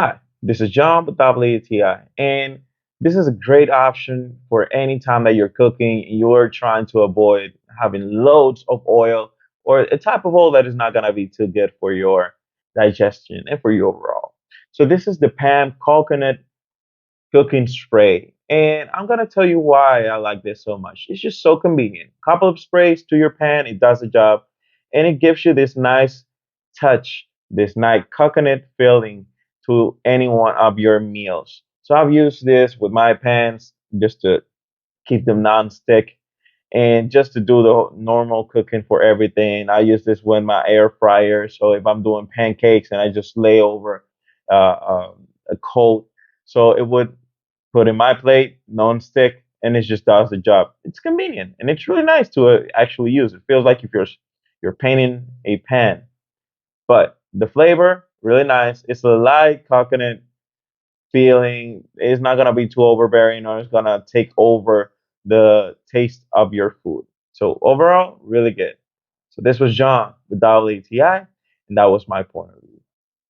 Hi, this is John with WTI, and this is a great option for any time that you're cooking and you're trying to avoid having loads of oil or a type of oil that is not going to be too good for your digestion and for you overall. So, this is the Pam Coconut Cooking Spray, and I'm going to tell you why I like this so much. It's just so convenient. Couple of sprays to your pan, it does the job, and it gives you this nice touch, this nice coconut feeling to any one of your meals. So I've used this with my pans just to keep them non-stick and just to do the normal cooking for everything. I use this with my air fryer. So if I'm doing pancakes and I just lay over a coat, so it would put in my plate, non-stick, and it just does the job. It's convenient and it's really nice to actually use. It feels like if you're painting a pan, but the flavor really nice. It's a light coconut feeling. It's not gonna be too overbearing or it's gonna take over the taste of your food. So overall, really good. So this was John with WTI, and that was my point of view.